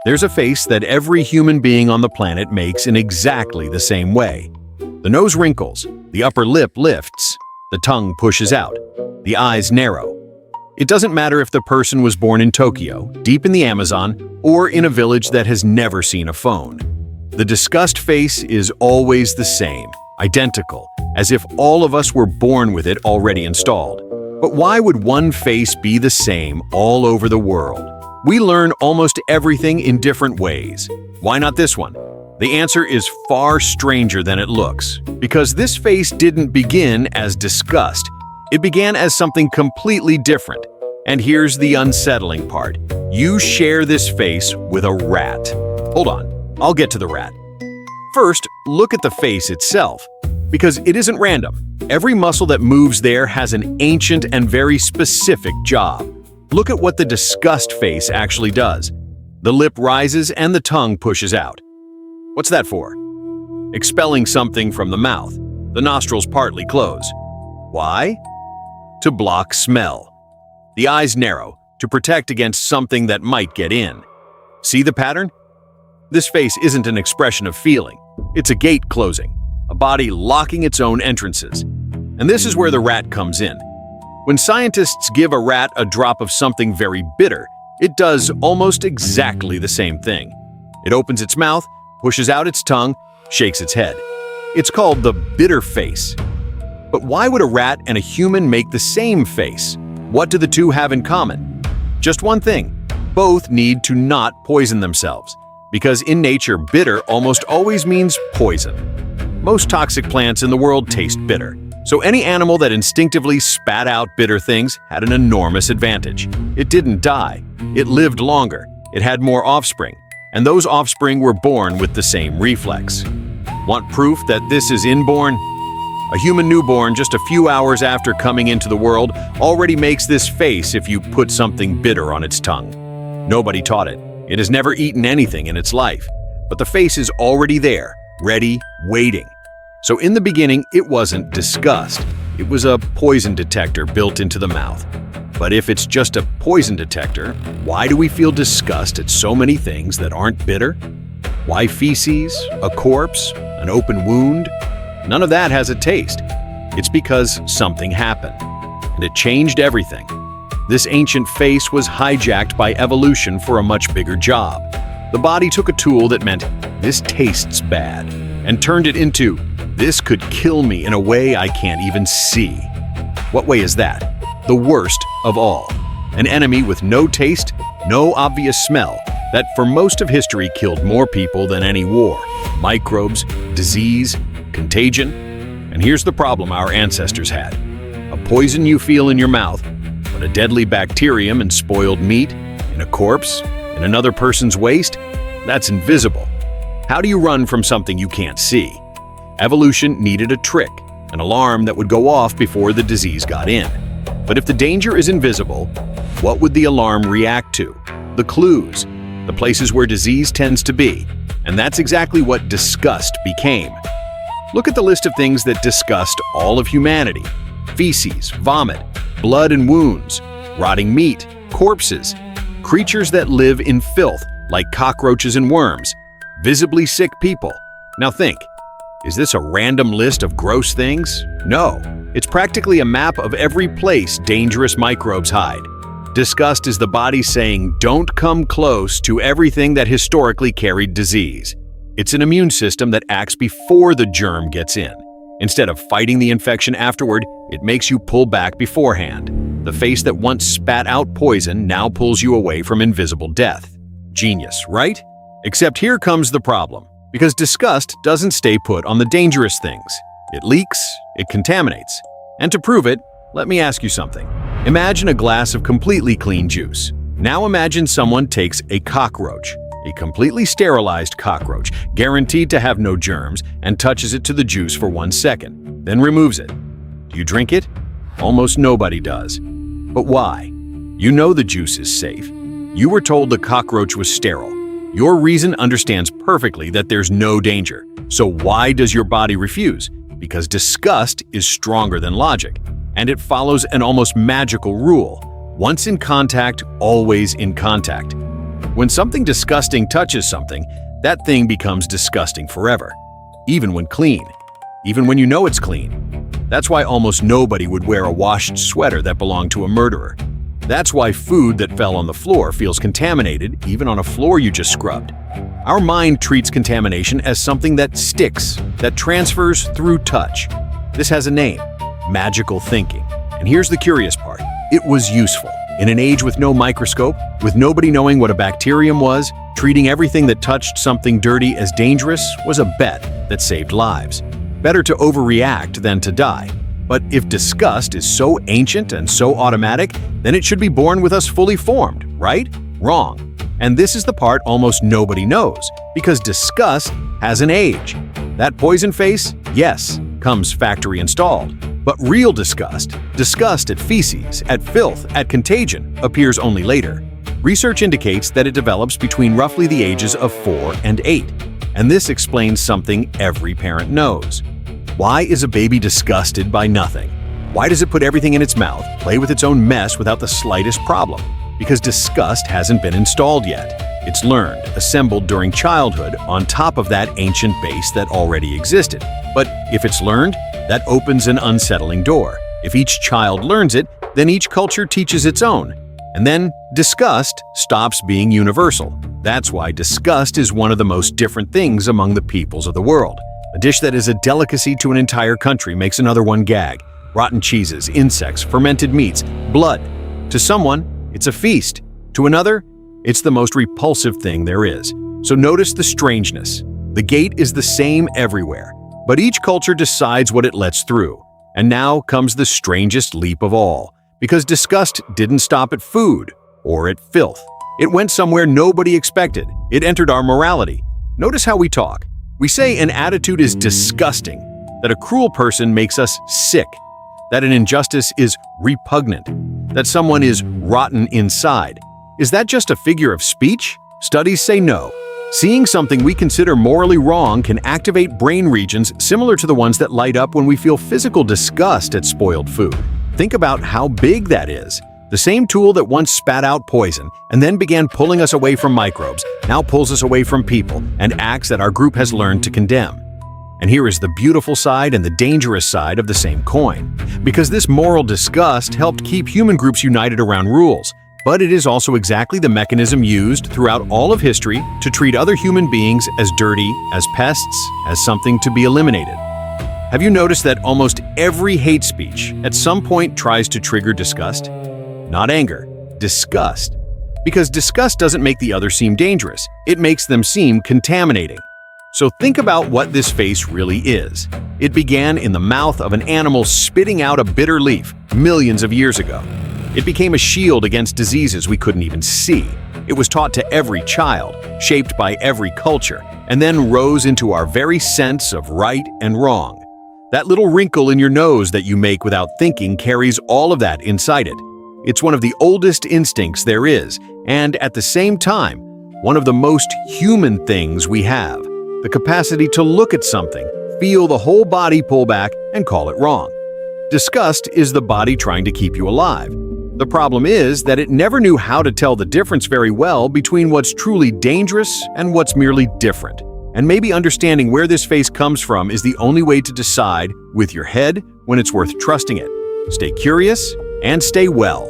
There's a face that every human being on the planet makes in exactly the same way. The nose wrinkles, the upper lip lifts, the tongue pushes out, the eyes narrow. It doesn't matter if the person was born in Tokyo, deep in the Amazon, or in a village that has never seen a phone. The disgust face is always the same, identical, as if all of us were born with it already installed. But why would one face be the same all over the world? We learn almost everything in different ways. Why not this one? The answer is far stranger than it looks, because this face didn't begin as disgust. It began as something completely different. And here's the unsettling part. You share this face with a rat. Hold on, I'll get to the rat. First, look at the face itself, because it isn't random. Every muscle that moves there has an ancient and very specific job. Look at what the disgust face actually does. The lip rises and the tongue pushes out. What's that for? Expelling something from the mouth. The nostrils partly close. Why? To block smell. The eyes narrow, to protect against something that might get in. See the pattern? This face isn't an expression of feeling. It's a gate closing, a body locking its own entrances. And this is where the rat comes in. When scientists give a rat a drop of something very bitter, it does almost exactly the same thing. It opens its mouth, pushes out its tongue, shakes its head. It's called the bitter face. But why would a rat and a human make the same face? What do the two have in common? Just one thing. Both need to not poison themselves. Because in nature, bitter almost always means poison. Most toxic plants in the world taste bitter. So any animal that instinctively spat out bitter things had an enormous advantage. It didn't die. It lived longer. It had more offspring. And those offspring were born with the same reflex. Want proof that this is inborn? A human newborn, just a few hours after coming into the world, already makes this face if you put something bitter on its tongue. Nobody taught it. It has never eaten anything in its life. But the face is already there, ready, waiting. So in the beginning, it wasn't disgust. It was a poison detector built into the mouth. But if it's just a poison detector, why do we feel disgust at so many things that aren't bitter? Why feces, a corpse, an open wound? None of that has a taste. It's because something happened, and it changed everything. This ancient face was hijacked by evolution for a much bigger job. The body took a tool that meant, this tastes bad, and turned it into, this could kill me in a way I can't even see. What way is that? The worst of all. An enemy with no taste, no obvious smell, that for most of history killed more people than any war. Microbes, disease, contagion. And here's the problem our ancestors had. A poison you feel in your mouth, but a deadly bacterium in spoiled meat, in a corpse, in another person's waste, that's invisible. How do you run from something you can't see? Evolution needed a trick, an alarm that would go off before the disease got in. But if the danger is invisible, what would the alarm react to? The clues, the places where disease tends to be. And that's exactly what disgust became. Look at the list of things that disgust all of humanity. Feces, vomit, blood and wounds, rotting meat, corpses, creatures that live in filth like cockroaches and worms, visibly sick people. Now think, is this a random list of gross things? No, it's practically a map of every place dangerous microbes hide. Disgust is the body saying, don't come close to everything that historically carried disease. It's an immune system that acts before the germ gets in. Instead of fighting the infection afterward, it makes you pull back beforehand. The face that once spat out poison now pulls you away from invisible death. Genius, right? Except here comes the problem. Because disgust doesn't stay put on the dangerous things. It leaks, it contaminates. And to prove it, let me ask you something. Imagine a glass of completely clean juice. Now imagine someone takes a cockroach, a completely sterilized cockroach, guaranteed to have no germs, and touches it to the juice for 1 second, then removes it. Do you drink it? Almost nobody does. But why? You know the juice is safe. You were told the cockroach was sterile. Your reason understands perfectly that there's no danger. So why does your body refuse? Because disgust is stronger than logic, and it follows an almost magical rule. Once in contact, always in contact. When something disgusting touches something, that thing becomes disgusting forever, even when clean, even when you know it's clean. That's why almost nobody would wear a washed sweater that belonged to a murderer. That's why food that fell on the floor feels contaminated, even on a floor you just scrubbed. Our mind treats contamination as something that sticks, that transfers through touch. This has a name: magical thinking. And here's the curious part. It was useful. In an age with no microscope, with nobody knowing what a bacterium was, treating everything that touched something dirty as dangerous was a bet that saved lives. Better to overreact than to die. But if disgust is so ancient and so automatic, then it should be born with us fully formed, right? Wrong. And this is the part almost nobody knows, because disgust has an age. That poison face, yes, comes factory installed. But real disgust, disgust at feces, at filth, at contagion, appears only later. Research indicates that it develops between roughly the ages of 4 and 8. And this explains something every parent knows. Why is a baby disgusted by nothing? Why does it put everything in its mouth, play with its own mess without the slightest problem? Because disgust hasn't been installed yet. It's learned, assembled during childhood on top of that ancient base that already existed. But if it's learned, that opens an unsettling door. If each child learns it, then each culture teaches its own. And then disgust stops being universal. That's why disgust is one of the most different things among the peoples of the world. A dish that is a delicacy to an entire country makes another one gag. Rotten cheeses, insects, fermented meats, blood. To someone, it's a feast. To another, it's the most repulsive thing there is. So notice the strangeness. The gate is the same everywhere, but each culture decides what it lets through. And now comes the strangest leap of all, because disgust didn't stop at food or at filth. It went somewhere nobody expected. It entered our morality. Notice how we talk. We say an attitude is disgusting, that a cruel person makes us sick, that an injustice is repugnant, that someone is rotten inside. Is that just a figure of speech? Studies say no. Seeing something we consider morally wrong can activate brain regions similar to the ones that light up when we feel physical disgust at spoiled food. Think about how big that is. The same tool that once spat out poison and then began pulling us away from microbes now pulls us away from people and acts that our group has learned to condemn. And here is the beautiful side and the dangerous side of the same coin. Because this moral disgust helped keep human groups united around rules. But it is also exactly the mechanism used throughout all of history to treat other human beings as dirty, as pests, as something to be eliminated. Have you noticed that almost every hate speech at some point tries to trigger disgust? Not anger, disgust. Because disgust doesn't make the other seem dangerous, it makes them seem contaminating. So think about what this face really is. It began in the mouth of an animal spitting out a bitter leaf millions of years ago. It became a shield against diseases we couldn't even see. It was taught to every child, shaped by every culture, and then rose into our very sense of right and wrong. That little wrinkle in your nose that you make without thinking carries all of that inside it. It's one of the oldest instincts there is, and at the same time, one of the most human things we have. The capacity to look at something, feel the whole body pull back, and call it wrong. Disgust is the body trying to keep you alive. The problem is that it never knew how to tell the difference very well between what's truly dangerous and what's merely different. And maybe understanding where this face comes from is the only way to decide with your head when it's worth trusting it. Stay curious and stay well.